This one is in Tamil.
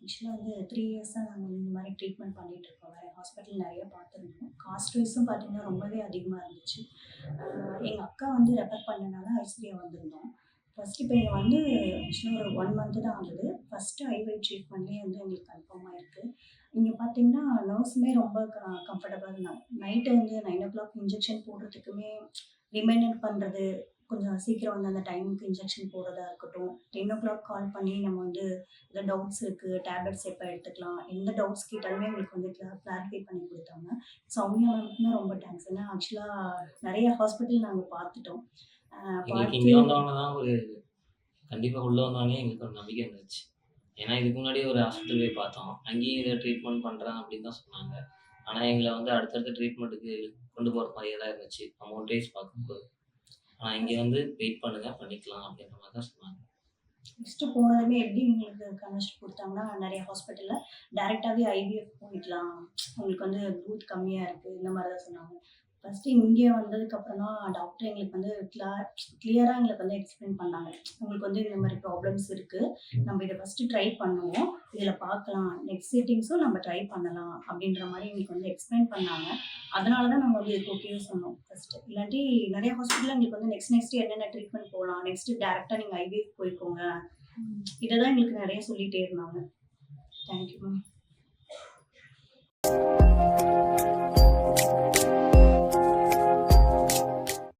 ஆக்சுவலா வந்து 3 இயர்ஸா நாங்க வந்து இந்த மாரி ட்ரீட்மெண்ட் பண்ணிட்டு இருக்கோம். வேற ஹாஸ்பிட்டல் நெறைய பார்த்துருந்தோம். காஸ்ட் வைஸும் பார்த்தீங்கன்னா, ரொம்பவே அதிகமா இருந்துச்சு. எங்க அக்கா வந்து ரெஃபர் பண்ணனால ஐஸ்வர்யா வந்திருந்தோம். ஃபர்ஸ்ட் இப்ப இங்க வந்து ஆக்சுவலா ஒரு 1 மந்த் தான் ஆகுது. ஃபர்ஸ்ட் ஐவை ட்ரீட்மெண்ட்லயே வந்து எங்களுக்கு கன்ஃபார்ம் ஆயிருக்கு. இங்க பார்த்தீங்கன்னா, நர்ஸுமே ரொம்ப கம்ஃபர்டபுளா இருந்தாங்க. நைட்டு வந்து 9:00 இன்ஜெக்ஷன் போடுறதுக்குமே ரிமைண்டர் பண்றது, கொஞ்சம் சீக்கிரம் வந்து அந்த டைமுக்கு இன்ஜெக்ஷன் போடுறதா இருக்கட்டும், 10:00 கால் பண்ணி நம்ம வந்து ஏதோ டவுட்ஸ் இருக்கு, டேப்லெட்ஸ் எப்ப எடுத்துக்கலாம், எந்த டவுட்ஸ் கேட்டாலுமே எங்களுக்கு வந்து கிளாரிஃபை பண்ணி குடுத்தாங்க. சௌமியா மேம்க்குமே ரொம்ப தேங்க்ஸ். ஏன்னா ஆக்சுவலா நெறைய ஹாஸ்பிட்டல் நாங்க பார்த்துட்டோம். எங்களுக்கு பார்த்து இங்க வந்தோனே தான் கண்டிப்பா உள்ள வந்தோனே எங்களுக்கு ஒரு நம்பிக்கை இருந்துச்சு. ஏன்னா இதுக்கு முன்னாடி ஒரு ஹாஸ்பிட்டல் போய் பார்த்தோம். அங்கேயும் இத ட்ரீட்மெண்ட் பண்றேன் அப்படின்னு தான் சொன்னாங்க. ஆனா எங்கள வந்து அடுத்தடுத்த ட்ரீட்மெண்ட்டுக்கு கொண்டு போற மாரியே தான் இருந்துச்சு. அமௌண்ட் வைஸ் பார்க்கும்போது. ஆனா இங்க வந்து வெயிட் பண்ணுங்க பண்ணிக்கலாம் அப்படின்ற மாரி தான் சொன்னாங்க. ஃபர்ஸ்ட்டு போனதுமே எப்படி எங்களுக்கு கன்வென்ஷன் குடுத்தாங்கன்னா, நெறைய ஹாஸ்பிட்டல்ல டைரக்ட்டாவே ஐவிஎஃப் போயிக்கலாம். உங்களுக்கு வந்து ப்ரூத் கம்மியா இருக்கு. இந்த மாரி தான் சொன்னாங்க. ஃபர்ஸ்ட்டு இங்க வந்ததுக்கப்புறம் தான் டாக்டர் எங்களுக்கு வந்து கிளியரா எங்களுக்கு வந்து எக்ஸ்பிளைன் பண்ணாங்க. உங்களுக்கு வந்து இந்த மாரி ப்ராப்ளம்ஸ் இருக்கு. நம்ம இத ஃபர்ஸ்ட்டு ட்ரை பண்ணுவோம். இதில பார்க்கலாம். நெக்ஸ்ட் சிட்டிங்ஸும் நம்ம ட்ரை பண்ணலாம். அப்படின்ற மாரி எங்களுக்கு வந்து எக்ஸ்பிளைன் பண்ணாங்க. அதனால தான் நாங்க வந்து இதுக்கு ஓகே சொன்னோம் ஃபர்ஸ்ட்டு. இல்லாட்டி நெறைய ஹாஸ்பிட்டல்ல எங்களுக்கு வந்து நெக்ஸ்ட் என்னென்ன ட்ரீட்மெண்ட் போலாம். நெக்ஸ்ட்டு டைரக்ட்டா நீங்க ஐவிஎஃப் போய்க்கோங்க. இத தான் எங்களுக்கு நெறைய சொல்லிட்டே இருந்தாங்க. Thank you ma'am.